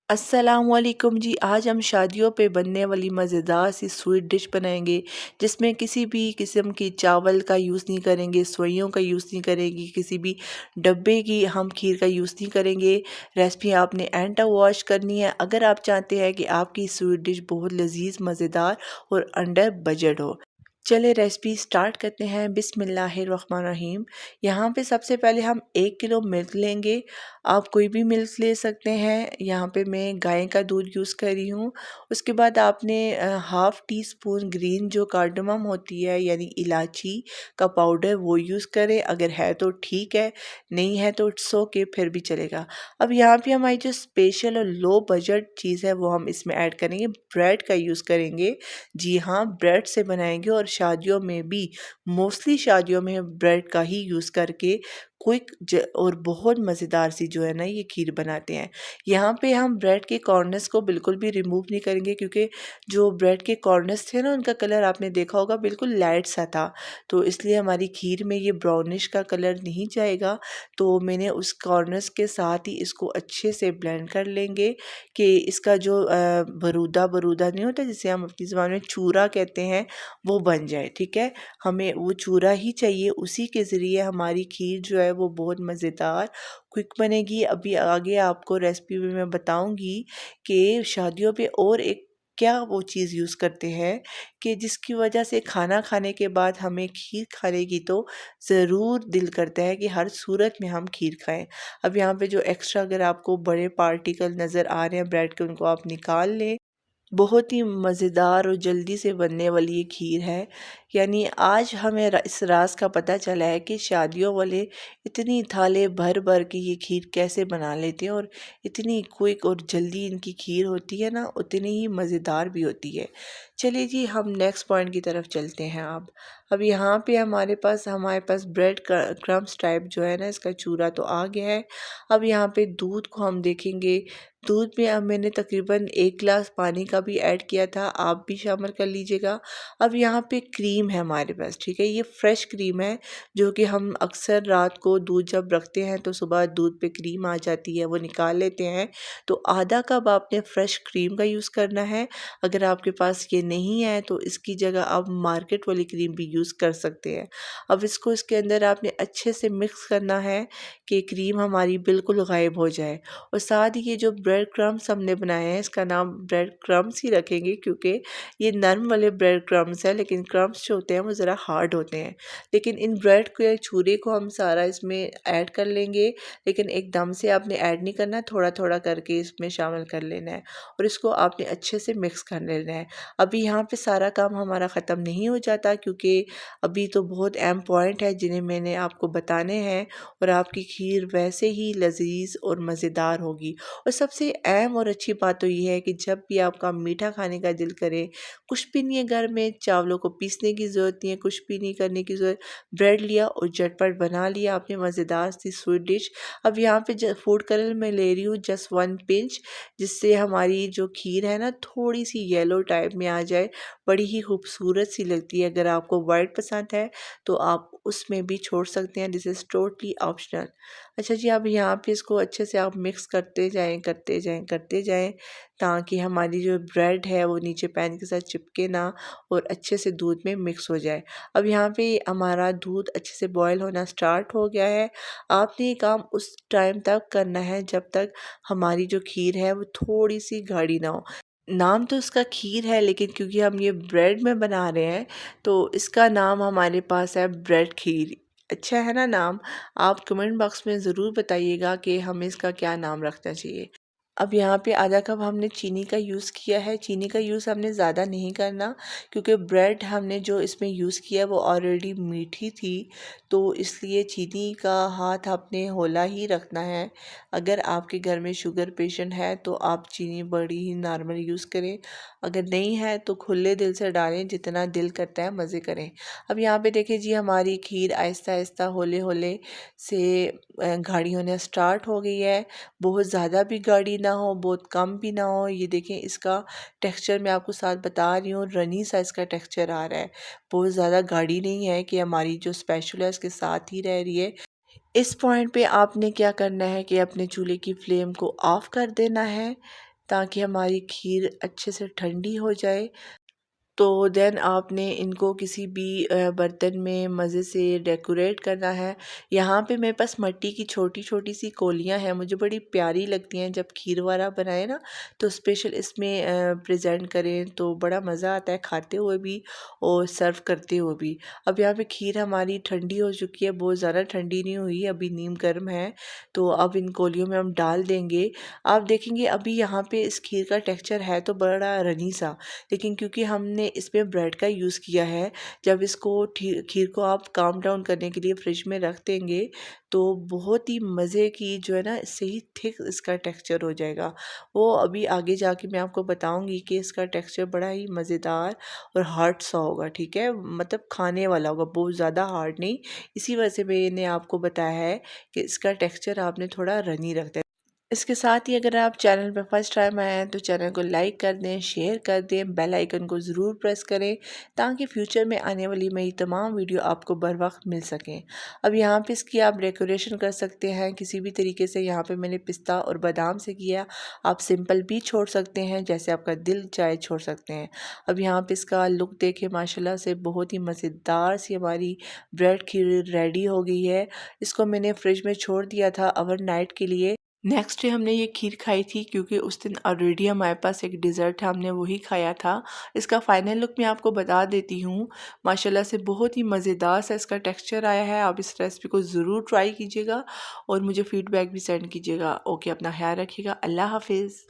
अस्सलामुअलैकुम जी। आज हम शादियों पे बनने वाली मज़ेदार सी स्वीट डिश बनाएंगे जिसमें किसी भी किस्म की चावल का यूज़ नहीं करेंगे, सोइयों का यूज़ नहीं करेंगे, किसी भी डब्बे की हम खीर का यूज़ नहीं करेंगे। रेसिपी आपने एंड तक वॉच करनी है अगर आप चाहते हैं कि आपकी स्वीट डिश बहुत लजीज, मज़ेदार और अंडर बजट हो। चले रेसिपी स्टार्ट करते हैं। बिस्मिल्लाहिर्रहमानिर्रहीम। यहाँ पे सबसे पहले हम 1 किलो मिल्क लेंगे। आप कोई भी मिल्क ले सकते हैं। यहाँ पे मैं गाय का दूध यूज़ कर रही हूँ। उसके बाद आपने हाफ़ टी स्पून ग्रीन जो कार्डमम होती है यानी इलायची का पाउडर वो यूज़ करें। अगर है तो ठीक है, नहीं है तो इट्स ओके, फिर भी चलेगा। अब यहाँ पे हमारी जो स्पेशल और लो बजट चीज़ है वो हम इसमें ऐड करेंगे। ब्रेड का यूज़ करेंगे। जी हाँ, ब्रेड से बनाएंगे और शादियों में भी मोस्टली शादियों में ब्रेड का ही यूज़ करके क्विक और बहुत मज़ेदार सी जो है ना ये खीर बनाते हैं। यहाँ पे हम ब्रेड के कॉर्नर्स को बिल्कुल भी रिमूव नहीं करेंगे क्योंकि जो ब्रेड के कॉर्नर्स थे ना उनका कलर आपने देखा होगा बिल्कुल लाइट सा था, तो इसलिए हमारी खीर में ये ब्राउनिश का कलर नहीं जाएगा। तो मैंने उस कॉर्नर्स के साथ ही इसको अच्छे से ब्लेंड कर लेंगे कि इसका जो बरूदा बरूदा नहीं होता जिसे हम अपनी ज़बान में चूरा कहते हैं वो बन जाए। ठीक है, हमें वो चूरा ही चाहिए, उसी के ज़रिए हमारी खीर जो है वो बहुत मज़ेदार क्विक बनेगी। अभी आगे आपको रेसिपी में मैं बताऊंगी कि शादियों पे और एक क्या वो चीज़ यूज़ करते हैं कि जिसकी वजह से खाना खाने के बाद हमें खीर खाने की तो ज़रूर दिल करता है कि हर सूरत में हम खीर खाएं। अब यहाँ पे जो एक्स्ट्रा अगर आपको बड़े पार्टिकल नज़र आ रहे हैं ब्रेड के उनको आप निकाल लें। बहुत ही मज़ेदार और जल्दी से बनने वाली ये खीर है। यानी आज हमें इस राज का पता चला है कि शादियों वाले इतनी थाले भर भर के ये खीर कैसे बना लेते हैं और इतनी क्विक और जल्दी इनकी खीर होती है ना, उतनी ही मज़ेदार भी होती है। चलिए जी, हम नेक्स्ट पॉइंट की तरफ चलते हैं। अब यहाँ पे हमारे पास ब्रेड क्रम्स टाइप जो है ना इसका चूरा तो आ गया है। अब यहाँ पे दूध को हम देखेंगे। दूध में अब मैंने तकरीबन 1 गिलास पानी का भी ऐड किया था, आप भी शामिल कर लीजिएगा। अब यहाँ पे क्रीम है हमारे पास, ठीक है, ये फ्रेश क्रीम है जो कि हम अक्सर रात को दूध जब रखते हैं तो सुबह दूध पे क्रीम आ जाती है वो निकाल लेते हैं। तो आधा कप आपने फ्रेश क्रीम का यूज़ करना है। अगर आपके पास ये नहीं है तो इसकी जगह आप मार्केट वाली क्रीम भी यूज़ कर सकते हैं। अब इसको इसके अंदर आपने अच्छे से मिक्स करना है कि क्रीम हमारी बिल्कुल गायब हो जाए। और साथ ही ये जो ब्रेड क्रम्स हमने बनाए हैं इसका नाम ब्रेड क्रम्स ही रखेंगे क्योंकि ये नरम वाले ब्रेड क्रम्स हैं, लेकिन क्रम्स जो होते हैं वो ज़रा हार्ड होते हैं। लेकिन इन ब्रेड के चूरे को हम सारा इसमें ऐड कर लेंगे, लेकिन एकदम से आपने ऐड नहीं करना, थोड़ा थोड़ा करके इसमें शामिल कर लेना है और इसको आपने अच्छे से मिक्स कर लेना है। अभी यहाँ पे सारा काम हमारा ख़त्म नहीं हो जाता क्योंकि अभी तो बहुत अहम पॉइंट है जिन्हें मैंने आपको बताने हैं और आपकी खीर वैसे ही लजीज और मज़ेदार होगी। और सबसे अहम और अच्छी बात तो ये है कि जब भी आपका मीठा खाने का दिल करे, कुछ भी नहीं है घर में, चावलों को पीसने की ज़रूरत नहीं है, कुछ भी नहीं करने की ज़रूरत, ब्रेड लिया और झटपट बना लिया आपने मज़ेदार सी स्वीट डिश। अब यहाँ पे फूड कलर मैं ले रही हूँ जस्ट 1 पिंच, जिससे हमारी जो खीर है ना थोड़ी सी येलो टाइप में आ जाए, बड़ी ही खूबसूरत सी लगती है। अगर आपको वाइट पसंद है तो आप उसमें भी छोड़ सकते हैं, दिस इज़ टोटली ऑप्शनल। अच्छा जी, अब यहाँ पे इसको अच्छे से आप मिक्स करते जाएं करते जाएं करते जाएं ताकि हमारी जो ब्रेड है वो नीचे पैन के साथ चिपके ना और अच्छे से दूध में मिक्स हो जाए। अब यहाँ पे हमारा दूध अच्छे से बॉयल होना स्टार्ट हो गया है। आपने ये काम उस टाइम तक करना है जब तक हमारी जो खीर है वो थोड़ी सी गाढ़ी ना हो। नाम तो इसका खीर है लेकिन क्योंकि हम ये ब्रेड में बना रहे हैं तो इसका नाम हमारे पास है ब्रेड खीर। अच्छा है ना नाम? आप कमेंट बॉक्स में ज़रूर बताइएगा कि हमें इसका क्या नाम रखना चाहिए। अब यहाँ पे आधा कप हमने चीनी का यूज़ किया है। चीनी का यूज़ हमने ज़्यादा नहीं करना क्योंकि ब्रेड हमने जो इसमें यूज़ किया वो ऑलरेडी मीठी थी, तो इसलिए चीनी का हाथ आपने होला ही रखना है। अगर आपके घर में शुगर पेशेंट है तो आप चीनी बड़ी ही नॉर्मल यूज़ करें, अगर नहीं है तो खुले दिल से डालें, जितना दिल करता है मज़े करें। अब यहाँ पे देखिए जी, हमारी खीर आहिस्ता आहिस्ता होले होले से गाढ़ी होने स्टार्ट हो गई है। बहुत ज़्यादा भी गाढ़ी ना हो, बहुत कम भी ना हो। ये देखें इसका टेक्सचर मैं आपको साथ बता रही हूँ, रनी सा इसका टेक्सचर आ रहा है। बहुत ज़्यादा गाढ़ी नहीं है कि हमारी जो स्पैचुला है उसके साथ ही रह रही है। इस पॉइंट पे आपने क्या करना है कि अपने चूल्हे की फ्लेम को ऑफ कर देना है। ताकि हमारी खीर अच्छे से ठंडी हो जाए। तो देन आपने इनको किसी भी बर्तन में मज़े से डेकोरेट करना है। यहाँ पे मेरे पास मिट्टी की छोटी-छोटी सी कोलियाँ हैं, मुझे बड़ी प्यारी लगती हैं। जब खीर वगैरह बनाए ना तो स्पेशल इसमें प्रेज़ेंट करें तो बड़ा मज़ा आता है खाते हुए भी और सर्व करते हुए भी। अब यहाँ पे खीर हमारी ठंडी हो चुकी है, बहुत ज़्यादा ठंडी नहीं हुई, अभी नीम गर्म है। तो अब इन कोलियों में हम डाल देंगे। आप देखेंगे अभी यहाँ पे इस खीर का टेक्सचर है तो बड़ा रनी सा, लेकिन क्योंकि हमने इसमें ब्रेड का यूज़ किया है, जब इसको खीर को आप काम डाउन करने के लिए फ्रिज में रख देंगे तो बहुत ही मज़े की जो है ना सही थिक इसका टेक्सचर हो जाएगा। वो अभी आगे जाके मैं आपको बताऊंगी कि इसका टेक्सचर बड़ा ही मज़ेदार और हार्ड सा होगा, ठीक है, मतलब खाने वाला होगा, बहुत ज़्यादा हार्ड नहीं। इसी वजह से मैंने आपको बताया है कि इसका टेक्सचर आपने थोड़ा रनी रखना है। इसके साथ ही अगर आप चैनल पर फर्स्ट टाइम आए हैं तो चैनल को लाइक कर दें, शेयर कर दें, बेल आइकन को ज़रूर प्रेस करें ताकि फ्यूचर में आने वाली मेरी तमाम वीडियो आपको बर वक्त मिल सकें। अब यहाँ पे इसकी आप डेकोरेशन कर सकते हैं किसी भी तरीके से। यहाँ पे मैंने पिस्ता और बादाम से किया, आप सिंपल भी छोड़ सकते हैं, जैसे आपका दिल चाहे छोड़ सकते हैं। अब यहाँ पे इसका लुक देखें, माशाल्लाह से बहुत ही मज़ेदार सी हमारी ब्रेड खीर रेडी हो गई है। इसको मैंने फ्रिज में छोड़ दिया था ओवरनाइट के लिए। नेक्स्ट डे हमने ये खीर खाई थी क्योंकि उस दिन ऑलरेडी हमारे पास एक डिज़र्ट था, हमने वही खाया था। इसका फाइनल लुक मैं आपको बता देती हूँ। माशाल्लाह से बहुत ही मज़ेदार सा इसका टेक्सचर आया है। आप इस रेसिपी को ज़रूर ट्राई कीजिएगा और मुझे फ़ीडबैक भी सेंड कीजिएगा। ओके, अपना ख्याल रखिएगा। अल्लाह हाफिज़।